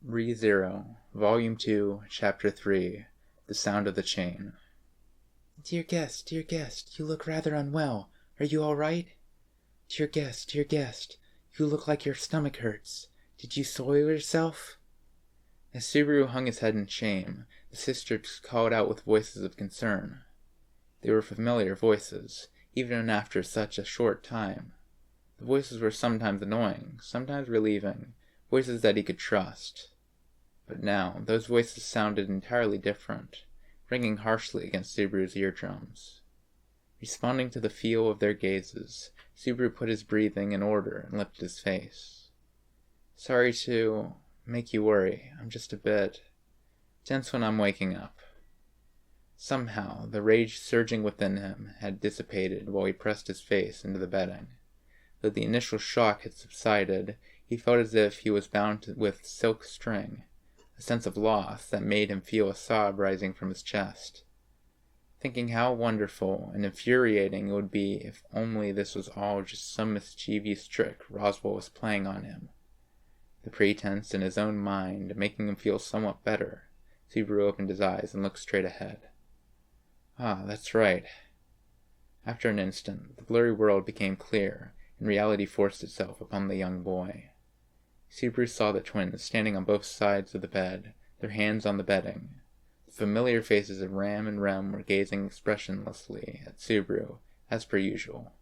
Re-Zero, Volume 2, Chapter 3, The Sound of the Chain. Dear guest, you look rather unwell. Are you all right? Dear guest, you look like your stomach hurts. Did you soil yourself? As Subaru hung his head in shame, the sisters called out with voices of concern. They were familiar voices, even after such a short time. The voices were sometimes annoying, sometimes relieving, voices that he could trust. But now, those voices sounded entirely different, ringing harshly against Subaru's eardrums. Responding to the feel of their gazes, Subaru put his breathing in order and lifted his face. Sorry to make you worry. I'm just a bit tense when I'm waking up. Somehow, the rage surging within him had dissipated while he pressed his face into the bedding. Though the initial shock had subsided, he felt as if he was bound with silk string, a sense of loss that made him feel a sob rising from his chest. Thinking how wonderful and infuriating it would be if only this was all just some mischievous trick Roswell was playing on him. The pretense in his own mind making him feel somewhat better, Subaru opened his eyes and looked straight ahead. Ah, that's right. After an instant, the blurry world became clear, and reality forced itself upon the young boy. Subaru saw the twins standing on both sides of the bed, their hands on the bedding. The familiar faces of Ram and Rem were gazing expressionlessly at Subaru, as per usual.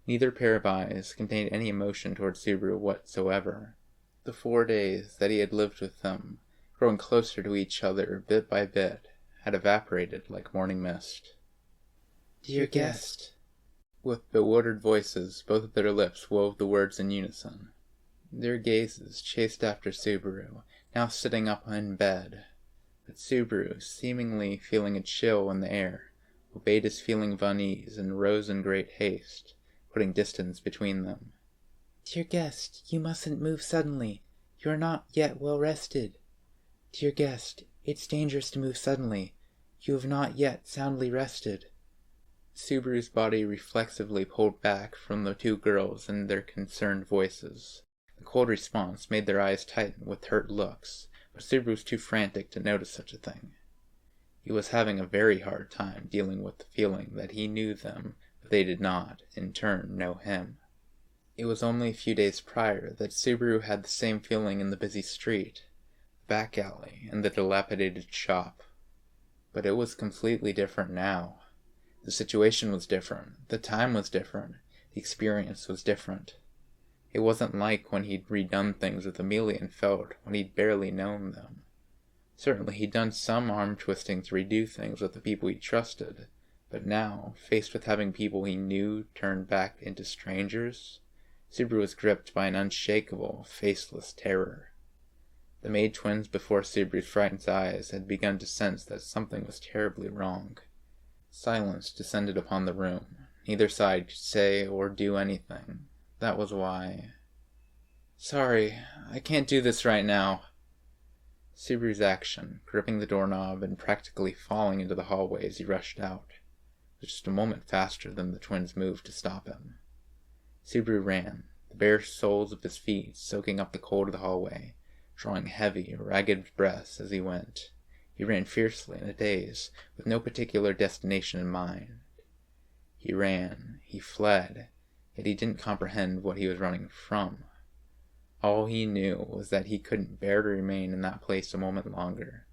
Neither pair of eyes contained any emotion towards Subaru whatsoever. The 4 days that he had lived with them, growing closer to each other bit by bit, had evaporated like morning mist. Dear guest. With bewildered voices, both of their lips wove the words in unison. Their gazes chased after Subaru, now sitting up in bed. But Subaru, seemingly feeling a chill in the air, obeyed his feeling of unease and rose in great haste, putting distance between them. Dear guest, you mustn't move suddenly. You are not yet well rested. Dear guest, it's dangerous to move suddenly. You have not yet soundly rested. Subaru's body reflexively pulled back from the two girls and their concerned voices. The cold response made their eyes tighten with hurt looks, but Subaru was too frantic to notice such a thing. He was having a very hard time dealing with the feeling that he knew them, but they did not, in turn, know him. It was only a few days prior that Subaru had the same feeling in the busy street, the back alley, and the dilapidated shop. But it was completely different now. The situation was different, the time was different, the experience was different. It wasn't like when he'd redone things with Amelia and Feld when he'd barely known them. Certainly he'd done some arm-twisting to redo things with the people he trusted, but now, faced with having people he knew turned back into strangers, Subaru was gripped by an unshakable, faceless terror. The maid twins before Subaru's frightened eyes had begun to sense that something was terribly wrong. Silence descended upon the room. Neither side could say or do anything. That was why. Sorry, I can't do this right now. Subaru's action, gripping the doorknob and practically falling into the hallway as he rushed out, was just a moment faster than the twins moved to stop him. Subaru ran, the bare soles of his feet soaking up the cold of the hallway, drawing heavy, ragged breaths as he went. He ran fiercely in a daze, with no particular destination in mind. He ran, he fled, yet he didn't comprehend what he was running from. All he knew was that he couldn't bear to remain in that place a moment longer.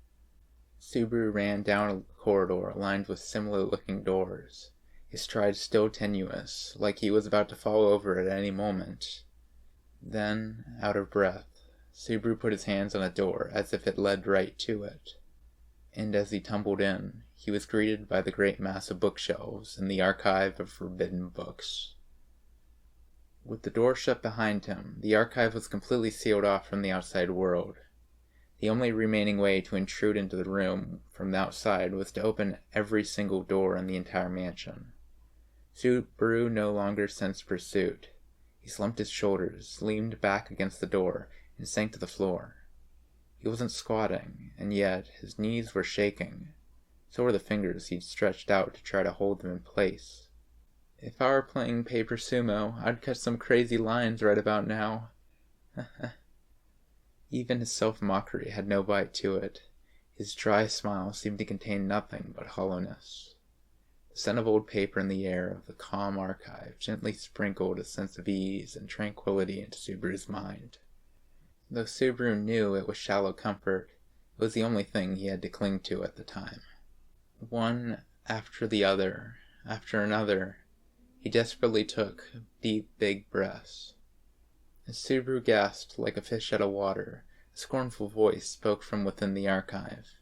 Subaru ran down a corridor lined with similar-looking doors, his stride still tenuous, like he was about to fall over at any moment. Then, out of breath, Subaru put his hands on a door as if it led right to it. And as he tumbled in, he was greeted by the great mass of bookshelves and the archive of forbidden books. With the door shut behind him, the archive was completely sealed off from the outside world. The only remaining way to intrude into the room from the outside was to open every single door in the entire mansion. Subaru no longer sensed pursuit. He slumped his shoulders, leaned back against the door, and sank to the floor. He wasn't squatting, and yet his knees were shaking. So were the fingers he'd stretched out to try to hold them in place. If I were playing paper sumo, I'd cut some crazy lines right about now. Even his self-mockery had no bite to it. His dry smile seemed to contain nothing but hollowness. The scent of old paper in the air of the calm archive gently sprinkled a sense of ease and tranquility into Subaru's mind. Though Subaru knew it was shallow comfort, it was the only thing he had to cling to at the time. One after the other, after another, he desperately took deep, big breaths. As Subaru gasped like a fish out of water, a scornful voice spoke from within the archive.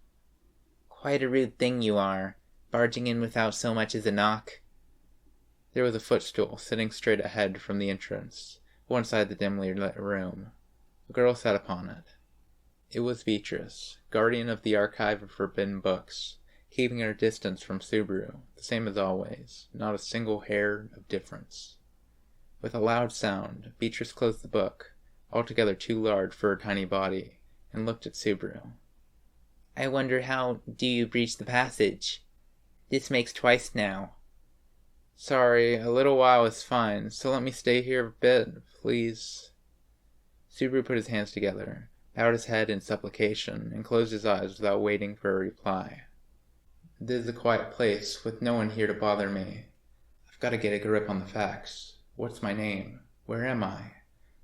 "Quite a rude thing you are, barging in without so much as a knock." There was a footstool sitting straight ahead from the entrance, one side the dimly lit room. A girl sat upon it. It was Beatrice, guardian of the archive of forbidden books, keeping her distance from Subaru, the same as always, not a single hair of difference. With a loud sound, Beatrice closed the book, altogether too large for her tiny body, and looked at Subaru. "I wonder how do you breach the passage? This makes twice now." "Sorry, a little while is fine, so let me stay here a bit, please." Subaru put his hands together, bowed his head in supplication, and closed his eyes without waiting for a reply. "This is a quiet place, with no one here to bother me. I've got to get a grip on the facts. What's my name? Where am I?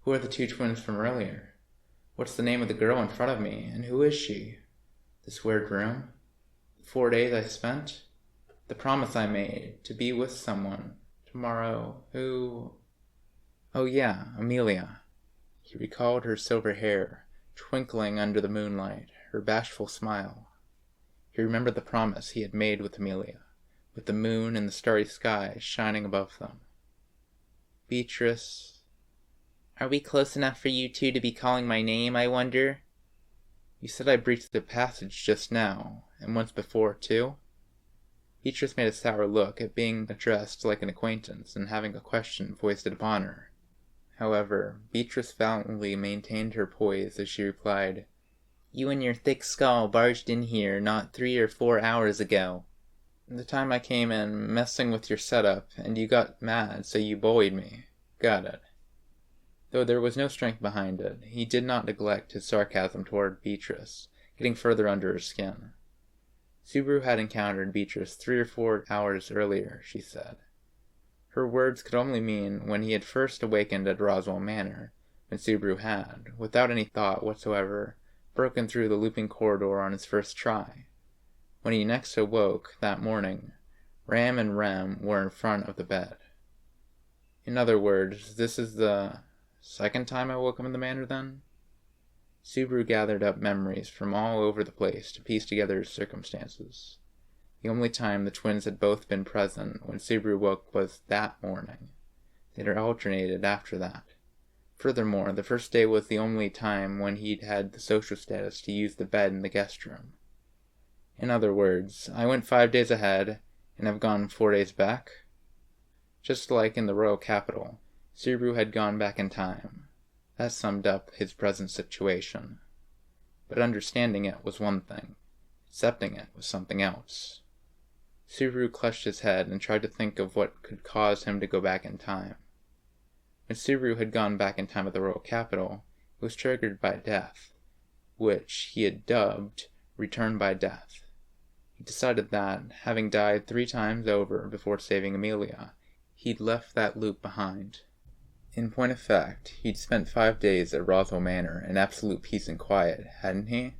Who are the two twins from earlier? What's the name of the girl in front of me, and who is she? This weird room? The 4 days I spent? The promise I made, to be with someone, tomorrow, who... Oh yeah, Amelia." He recalled her silver hair, twinkling under the moonlight, her bashful smile. He remembered the promise he had made with Amelia, with the moon and the starry sky shining above them. "Beatrice..." "Are we close enough for you two to be calling my name, I wonder?" "You said I breached the passage just now, and once before, too?" Beatrice made a sour look at being addressed like an acquaintance and having a question foisted upon her. However, Beatrice valiantly maintained her poise as she replied, "You and your thick skull barged in here not 3 or 4 hours ago." "The time I came in, messing with your setup, and you got mad, so you bullied me. Got it." Though there was no strength behind it, he did not neglect his sarcasm toward Beatrice, getting further under her skin. Subaru had encountered Beatrice 3 or 4 hours earlier, she said. Her words could only mean when he had first awakened at Roswell Manor, when Subaru had, without any thought whatsoever, broken through the looping corridor on his first try. When he next awoke, that morning, Ram and Rem were in front of the bed. "In other words, this is the second time I woke up in the manor, then?" Subaru gathered up memories from all over the place to piece together his circumstances. The only time the twins had both been present when Subaru woke was that morning. They had alternated after that. Furthermore, the first day was the only time when he'd had the social status to use the bed in the guest room. "In other words, I went 5 days ahead, and have gone 4 days back?" Just like in the royal capital, Subaru had gone back in time. That summed up his present situation. But understanding it was one thing. Accepting it was something else. Subaru clutched his head and tried to think of what could cause him to go back in time. When Subaru had gone back in time at the royal capital, it was triggered by death, which he had dubbed Return by Death. He decided that, having died 3 times over before saving Amelia, he'd left that loop behind. In point of fact, he'd spent 5 days at Roswell Manor in absolute peace and quiet, hadn't he?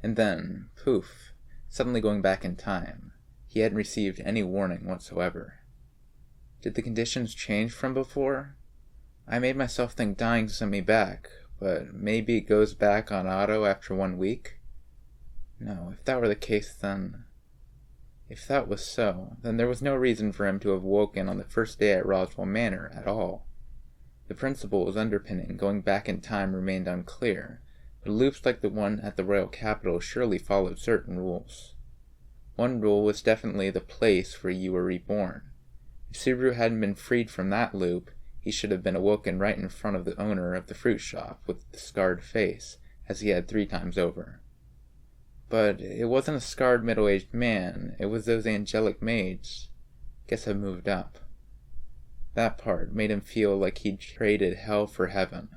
And then, poof, suddenly going back in time, he hadn't received any warning whatsoever. Did the conditions change from before? I made myself think dying sent me back, but maybe it goes back on auto after 1 week? No, if that were the case, then... If that was so, then there was no reason for him to have woken on the first day at Roswell Manor at all. The principles underpinning going back in time remained unclear, but loops like the one at the royal capital surely followed certain rules. One rule was definitely the place where you were reborn. If Subaru hadn't been freed from that loop, he should have been awoken right in front of the owner of the fruit shop with the scarred face, as he had 3 times over. But it wasn't a scarred middle-aged man, it was those angelic maids. Guess I've moved up. That part made him feel like he'd traded hell for heaven.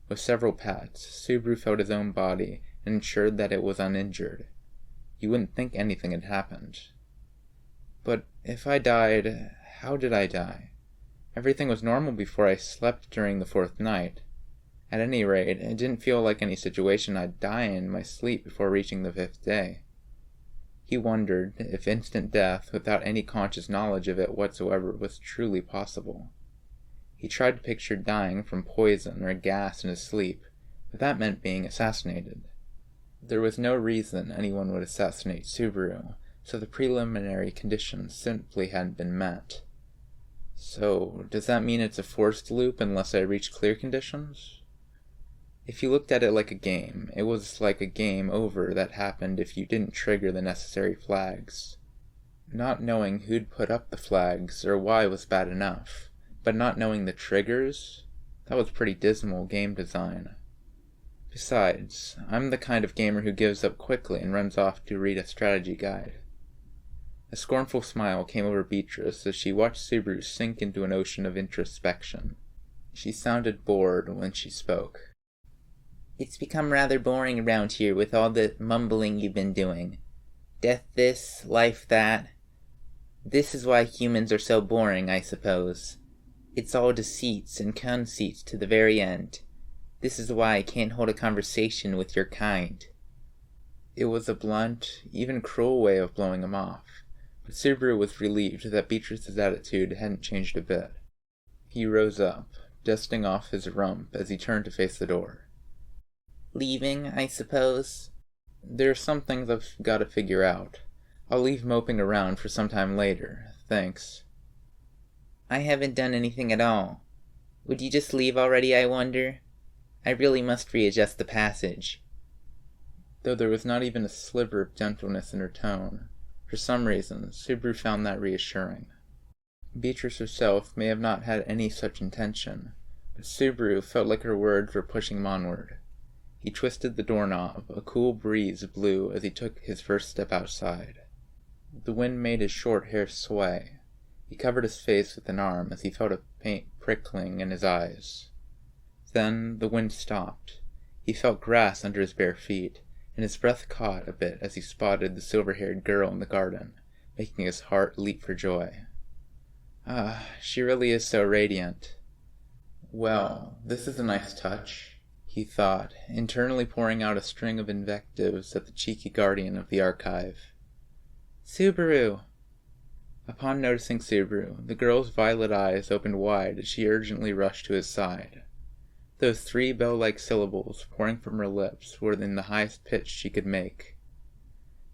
With several pats, Subaru felt his own body and ensured that it was uninjured. You wouldn't think anything had happened. But if I died, how did I die? Everything was normal before I slept during the 4th night. At any rate, it didn't feel like any situation I'd die in my sleep before reaching the 5th day. He wondered if instant death without any conscious knowledge of it whatsoever was truly possible. He tried to picture dying from poison or gas in his sleep, but that meant being assassinated. There was no reason anyone would assassinate Subaru, so the preliminary conditions simply hadn't been met. So, does that mean it's a forced loop unless I reach clear conditions? If you looked at it like a game, it was like a game over that happened if you didn't trigger the necessary flags. Not knowing who'd put up the flags or why was bad enough, but not knowing the triggers? That was pretty dismal game design. Besides, I'm the kind of gamer who gives up quickly and runs off to read a strategy guide. A scornful smile came over Beatrice as she watched Subaru sink into an ocean of introspection. She sounded bored when she spoke. It's become rather boring around here with all the mumbling you've been doing. Death this, life that. This is why humans are so boring, I suppose. It's all deceits and conceits to the very end. This is why I can't hold a conversation with your kind. It was a blunt, even cruel way of blowing him off, but Subaru was relieved that Beatrice's attitude hadn't changed a bit. He rose up, dusting off his rump as he turned to face the door. Leaving, I suppose? There are some things I've got to figure out. I'll leave moping around for some time later, thanks. I haven't done anything at all. Would you just leave already, I wonder? I really must readjust the passage. Though there was not even a sliver of gentleness in her tone, for some reason, Subaru found that reassuring. Beatrice herself may have not had any such intention, but Subaru felt like her words were pushing him onward. He twisted the doorknob, a cool breeze blew as he took his first step outside. The wind made his short hair sway. He covered his face with an arm as he felt a faint prickling in his eyes. Then the wind stopped. He felt grass under his bare feet, and his breath caught a bit as he spotted the silver-haired girl in the garden, making his heart leap for joy. She really is so radiant. Well, this is a nice touch, he thought, internally pouring out a string of invectives at the cheeky guardian of the archive. Subaru! Upon noticing Subaru, the girl's violet eyes opened wide as she urgently rushed to his side. Those 3 bell-like syllables pouring from her lips were in the highest pitch she could make.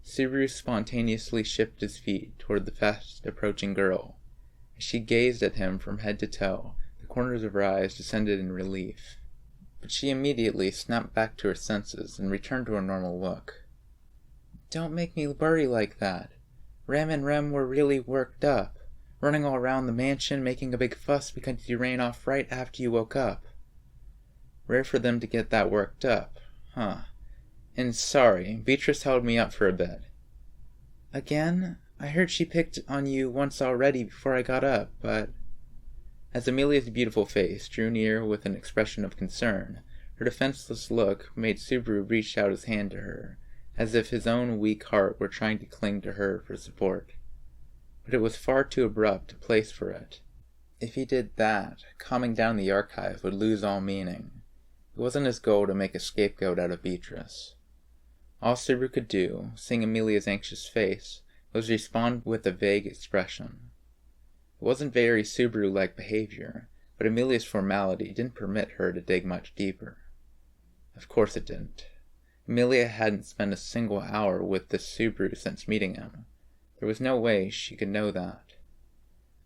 Subaru spontaneously shifted his feet toward the fast-approaching girl. As she gazed at him from head to toe, the corners of her eyes descended in relief. But she immediately snapped back to her senses and returned to her normal look. Don't make me worry like that. Rem and Rem were really worked up, running all around the mansion, making a big fuss because you ran off right after you woke up. Rare for them to get that worked up, huh? And sorry, Beatrice held me up for a bit. Again? I heard she picked on you once already before I got up, but... As Amelia's beautiful face drew near with an expression of concern, her defenseless look made Subaru reach out his hand to her, as if his own weak heart were trying to cling to her for support. But it was far too abrupt a place for it. If he did that, calming down the archive would lose all meaning. It wasn't his goal to make a scapegoat out of Beatrice. All Subaru could do, seeing Amelia's anxious face, was respond with a vague expression. It wasn't very Subaru-like behavior, but Amelia's formality didn't permit her to dig much deeper. Of course it didn't. Amelia hadn't spent a single hour with this Subaru since meeting him. There was no way she could know that.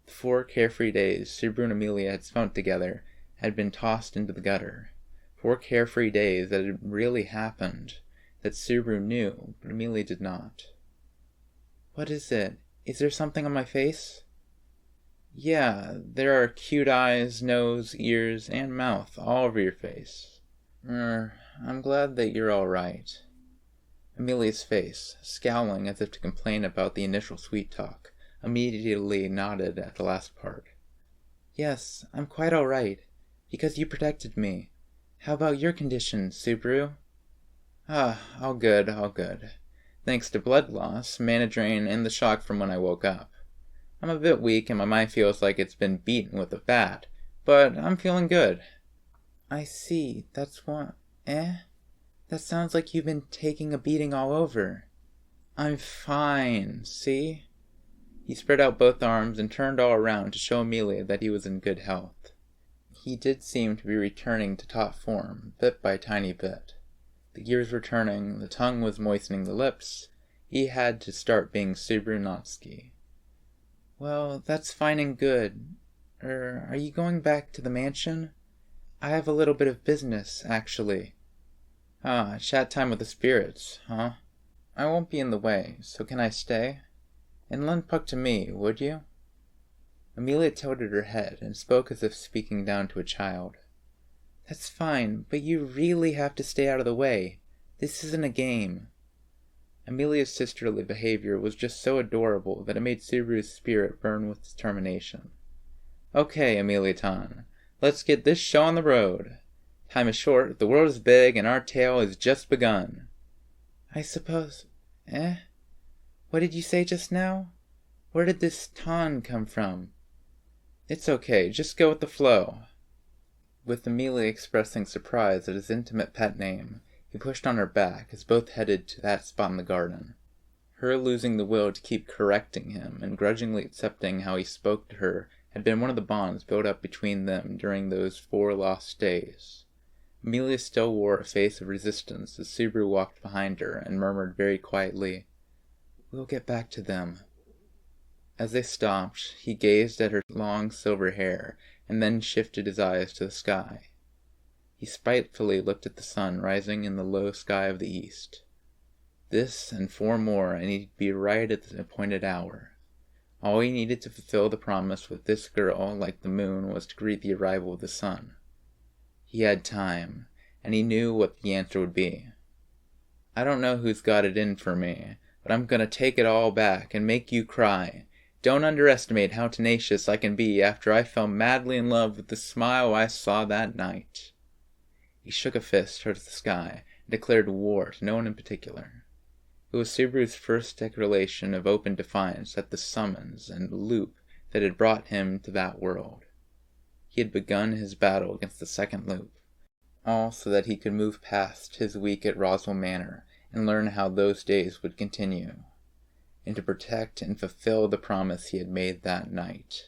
The 4 carefree days Subaru and Amelia had spent together had been tossed into the gutter. 4 carefree days that had really happened, that Subaru knew, but Amelia did not. What is it? Is there something on my face? Yeah, there are cute eyes, nose, ears, and mouth all over your face. I'm glad that you're all right. Amelia's face, scowling as if to complain about the initial sweet talk, immediately nodded at the last part. Yes, I'm quite all right, because you protected me. How about your condition, Subaru? Ah, all good, all good. Thanks to blood loss, mana drain, and the shock from when I woke up. I'm a bit weak and my mind feels like it's been beaten with a bat, but I'm feeling good. I see, that's what... That sounds like you've been taking a beating all over. I'm fine, see? He spread out both arms and turned all around to show Amelia that he was in good health. He did seem to be returning to top form, bit by tiny bit. The gears were turning, the tongue was moistening the lips. He had to start being Subaru Natsuki. Well, that's fine and good. Are you going back to the mansion? I have a little bit of business, actually. Ah, chat time with the spirits, huh? I won't be in the way, so can I stay? And lend Puck to me, would you? Amelia tilted her head and spoke as if speaking down to a child. That's fine, but you really have to stay out of the way. This isn't a game. Amelia's sisterly behavior was just so adorable that it made Subaru's spirit burn with determination. Okay, Amelia-tan, let's get this show on the road. Time is short, the world is big, and our tale has just begun. I suppose... What did you say just now? Where did this "tan" come from? It's okay, just go with the flow. With Amelia expressing surprise at his intimate pet name, he pushed on her back as both headed to that spot in the garden. Her losing the will to keep correcting him and grudgingly accepting how he spoke to her had been one of the bonds built up between them during those 4 lost days. Amelia still wore a face of resistance as Subaru walked behind her and murmured very quietly, We'll get back to them. As they stopped, he gazed at her long silver hair and then shifted his eyes to the sky. He spitefully looked at the sun rising in the low sky of the east. This and 4 more, and he'd be right at the appointed hour. All he needed to fulfill the promise with this girl, like the moon, was to greet the arrival of the sun. He had time, and he knew what the answer would be. I don't know who's got it in for me, but I'm gonna take it all back and make you cry. Don't underestimate how tenacious I can be after I fell madly in love with the smile I saw that night. He shook a fist towards the sky and declared war to no one in particular. It was Subaru's first declaration of open defiance at the summons and loop that had brought him to that world. He had begun his battle against the second loop, all so that he could move past his week at Roswell Manor and learn how those days would continue, and to protect and fulfill the promise he had made that night.